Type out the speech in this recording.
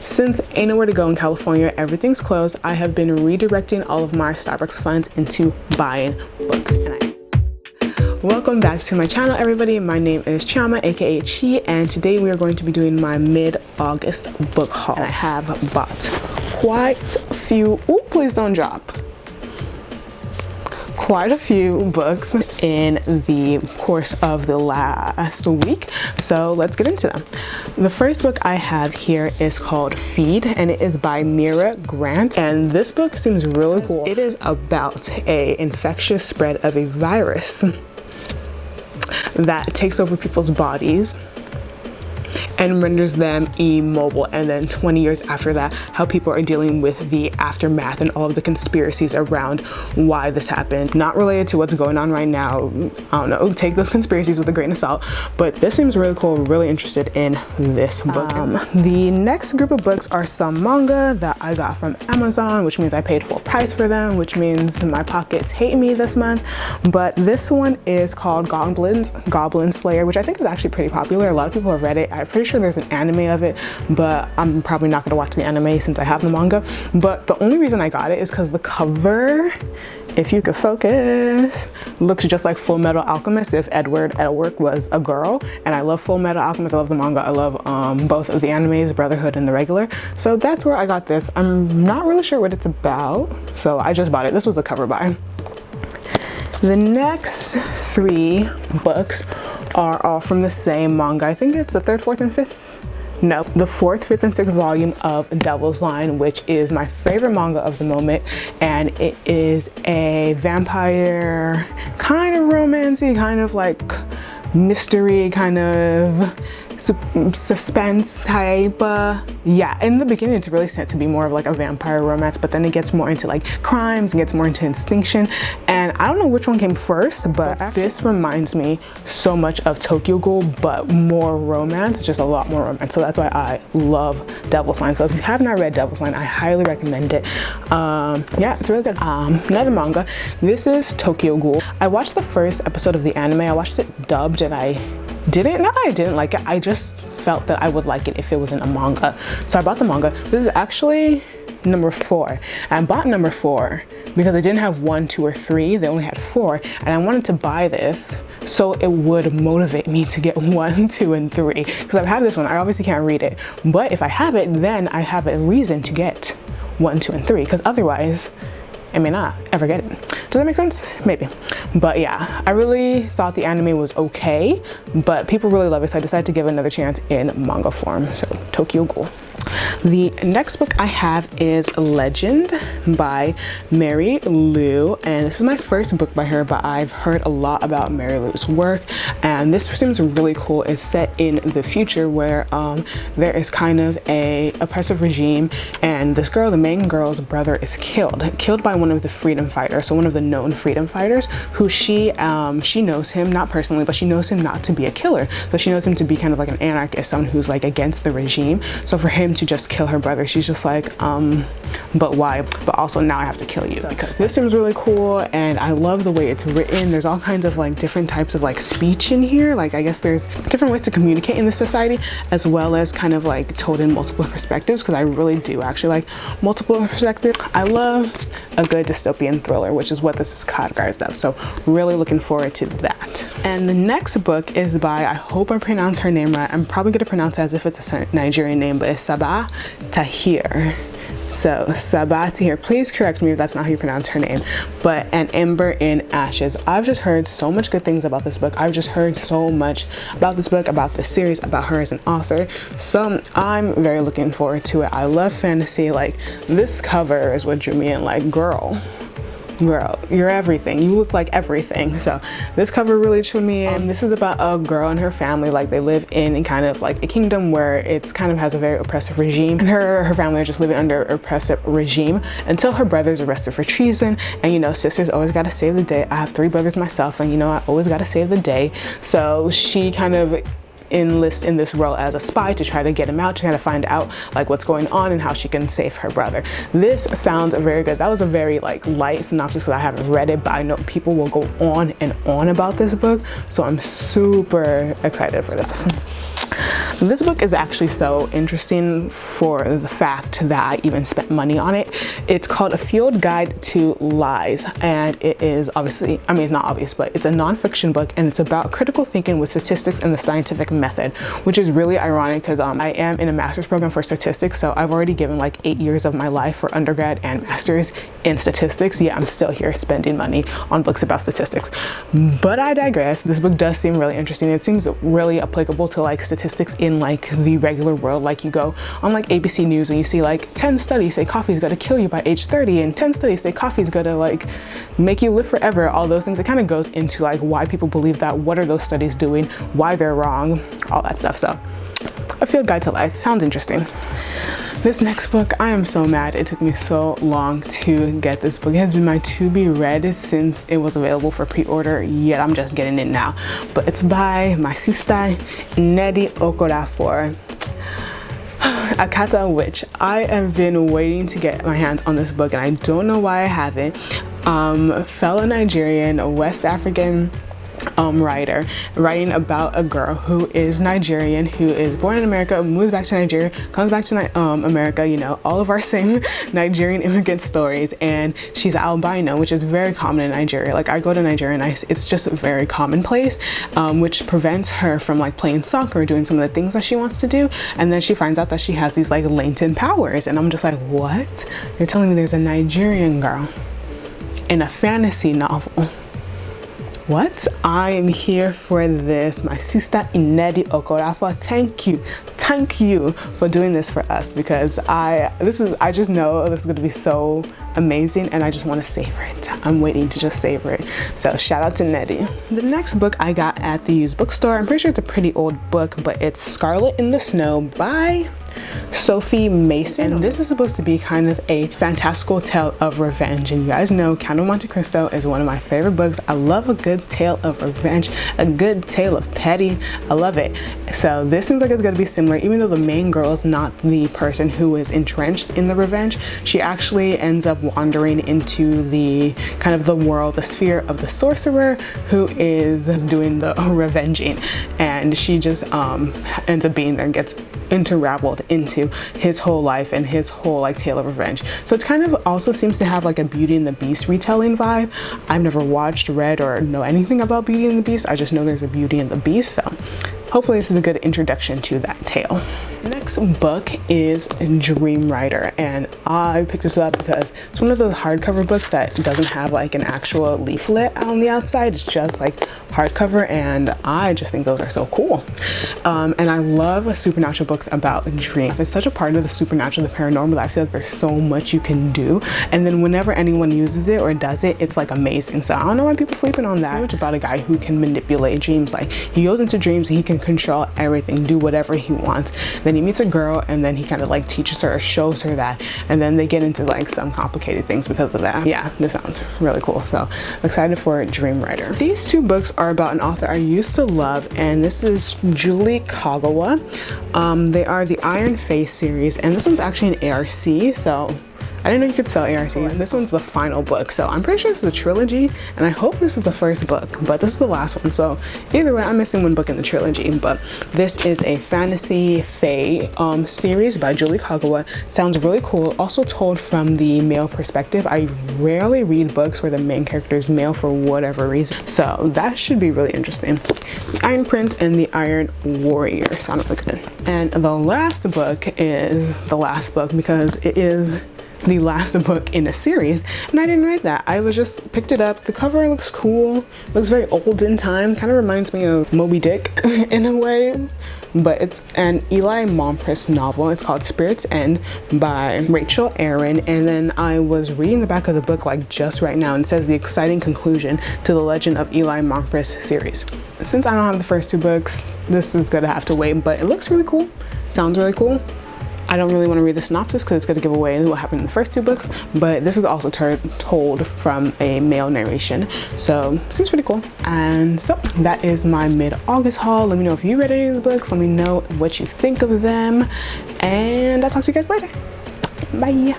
Since ain't nowhere to go in California, everything's closed, I have been redirecting all of my Starbucks funds into buying books. Welcome back to my channel, everybody. My name is Chioma, aka Chi, and today we are going to be doing my mid-August book haul. And I have bought quite a few, please don't drop. Quite a few books in the course of the last week, so let's get into them. The first book I have here is called Feed, and it is by Mira Grant, and this book seems really cool. It is about a infectious spread of a virus that takes over people's bodies and renders them immobile, and then 20 years after that, how people are dealing with the aftermath and all of the conspiracies around why this happened. Not related to what's going on right now. I don't know, take those conspiracies with a grain of salt, but this seems really cool. Really interested in this book. The next group of books are some manga that I got from Amazon, which means I paid full price for them, which means my pockets hate me this month. But this one is called Goblin Slayer, which I think is actually pretty popular. A lot of people have read it. I'm pretty sure there's an anime of it, but I'm probably not gonna watch the anime since I have the manga. But the only reason I got it is because the cover, if you could focus, looks just like Full Metal Alchemist if Edward Elric was a girl. And I love Full Metal Alchemist, I love the manga, I love both of the animes, Brotherhood and the regular. So that's where I got this. I'm not really sure what it's about, so I just bought it. This was a cover buy. The next three books are all from the same manga. I think it's the third, fourth, and fifth. No, the fourth, fifth, and sixth volume of Devil's Line, which is my favorite manga of the moment, and it is a vampire kind of romancy, kind of like mystery, kind of suspense type. Yeah, in the beginning it's really set to be more of like a vampire romance, but then it gets more into like crimes and gets more into instinction, and I don't know which one came first, but this reminds me so much of Tokyo Ghoul, but more romance, just a lot more romance. So that's why I love Devil's Line. So if you have not read Devil's Line, I highly recommend it. Yeah, it's really good. Another manga, this is Tokyo Ghoul. I watched the first episode of the anime. I watched it dubbed, and I didn't like it. I just felt that I would like it if it was in a manga. So I bought the manga. This is actually number 4. And I bought number 4 because they didn't have 1, 2, or 3. They only had 4. And I wanted to buy this so it would motivate me to get 1, 2, and 3. Because I have this one, I obviously can't read it. But if I have it, then I have a reason to get 1, 2, and 3. Because otherwise, I may not ever get it. Does that make sense? Maybe. But yeah, I really thought the anime was okay, but people really love it, so I decided to give it another chance in manga form. So Tokyo Ghoul. The next book I have is Legend by Mary Lou, and this is my first book by her, but I've heard a lot about Mary Lou's work, and this seems really cool. It's set in the future where there is kind of a oppressive regime, and this girl, the main girl's brother, is killed by one of the freedom fighters, so one of the known freedom fighters, who she knows him, not personally, but she knows him not to be a killer. So she knows him to be kind of like an anarchist, someone who's like against the regime. So for him to just kill her brother, she's just like, but why? But also now I have to kill you. Because this seems really cool, and I love the way it's written. There's all kinds of like different types of like speech in here. Like I guess there's different ways to communicate in this society, as well as kind of like told in multiple perspectives, because I really do actually like multiple perspectives. I love a good dystopian thriller, which is what this is categorized of. So really looking forward to that. And the next book is by, I hope I pronounce her name right. I'm probably gonna pronounce it as if it's a Nigerian name, but it's Sabaa Tahir. So Sabaa Tahir, please correct me if that's not how you pronounce her name. But An Ember in Ashes. I've just heard so much good things about this book. I've just heard so much about this book, about the series, about her as an author. So I'm very looking forward to it. I love fantasy. Like this cover is what drew me in. Like girl, you're everything. You look like everything. So this cover really drew me in. This is about a girl and her family. Like they live in kind of like a kingdom where it's kind of has a very oppressive regime, and her family are just living under an oppressive regime until her brother's arrested for treason. And you know, sisters always got to save the day. I have 3 brothers myself, and you know, I always got to save the day. So she kind of enlist in this role as a spy to try to get him out, to try to find out like what's going on and how she can save her brother. This sounds very good. That was a very like light synopsis because I haven't read it, but I know people will go on and on about this book, so I'm super excited for this one. This book is actually so interesting for the fact that I even spent money on it. It's called A Field Guide to Lies, and it is obviously, I mean, not obvious, but it's a nonfiction book, and it's about critical thinking with statistics and the scientific method, which is really ironic because I am in a master's program for statistics, so I've already given like 8 years of my life for undergrad and master's in statistics, yet I'm still here spending money on books about statistics. But I digress. This book does seem really interesting. It seems really applicable to like statistics in like the regular world. Like you go on like ABC News and you see like 10 studies say coffee is going to kill you by age 30 and 10 studies say coffee is going to like make you live forever, all those things. It kind of goes into like why people believe that, what are those studies doing, why they're wrong, all that stuff. So A Field Guide to Lies sounds interesting. This next book, I am so mad it took me so long to get this book. It has been my to be read since it was available for pre-order, yet I'm just getting it now. But it's by my sister Nnedi Okorafor, Akata Witch. I have been waiting to get my hands on this book and I don't know why I haven't. Fellow Nigerian, West African writer, writing about a girl who is Nigerian, who is born in America, moves back to Nigeria, comes back to America, you know, all of our same Nigerian immigrant stories, and she's albino, which is very common in Nigeria. Like I go to Nigeria and it's just very commonplace, which prevents her from like playing soccer or doing some of the things that she wants to do, and then she finds out that she has these like latent powers, and I'm just like, what? You're telling me there's a Nigerian girl in a fantasy novel? What? I am here for this. My sister Nnedi Okorafor, thank you for doing this for us, because I just know this is going to be so amazing and I just want to savor it. I'm waiting to just savor it. So shout out to Nnedi. The next book I got at the used bookstore, I'm pretty sure it's a pretty old book, but it's Scarlet in the Snow by Sophie Masson. And this is supposed to be kind of a fantastical tale of revenge, and you guys know Count of Monte Cristo is one of my favorite books. I love a good tale of revenge, a good tale of petty. I love it. So this seems like it's going to be similar, even though the main girl is not the person who is entrenched in the revenge. She actually ends up wandering into the kind of the world, the sphere of the sorcerer who is doing the revenging, and she just ends up being there and gets unraveled into his whole life and his whole like tale of revenge. So it kind of also seems to have like a Beauty and the Beast retelling vibe. I've never watched, read, or know anything about Beauty and the Beast. I just know there's a Beauty and the Beast, so hopefully this is a good introduction to that tale. Next book is Dreamrider, and I picked this up because it's one of those hardcover books that doesn't have like an actual leaflet on the outside. It's just like hardcover, and I just think those are so cool. And I love supernatural books about dreams. It's such a part of the supernatural, the paranormal, that I feel like there's so much you can do, and then whenever anyone uses it or does it, it's like amazing. So I don't know why people sleeping on that. It's about a guy who can manipulate dreams. Like he goes into dreams, he can control everything, do whatever he wants. Then he meets a girl, and then he kind of like teaches her or shows her that, and then they get into like some complicated things because of that. Yeah, this sounds really cool. So I'm excited for Dreamrider. These two books are about an author I used to love, and this is Julie Kagawa. They are the Iron Face series, and this one's actually an ARC, so I didn't know you could sell ARCs. This one's the final book, so I'm pretty sure this is a trilogy, and I hope this is the first book, but this is the last one. So either way, I'm missing one book in the trilogy, but this is a fantasy fae series by Julie Kagawa. Sounds really cool. Also told from the male perspective. I rarely read books where the main character is male for whatever reason, so that should be really interesting. The Iron Prince and the Iron Warrior sound really good. And the last book is the last book because it is the last book in a series, and I didn't read that. I was just picked it up. The cover looks cool, looks very old in time, kind of reminds me of Moby Dick in a way, but it's an Eli Mompress novel. It's called Spirit's End by Rachel Aaron, and then I was reading the back of the book like just right now, and it says the exciting conclusion to the Legend of Eli Mompress series. Since I don't have the first two books, this is gonna have to wait, but it looks really cool, sounds really cool. I don't really want to read the synopsis because it's going to give away what happened in the first two books, but this is also told from a male narration, so seems pretty cool. And so that is my mid-August haul. Let me know if you read any of the books. Let me know what you think of them, and I'll talk to you guys later. Bye.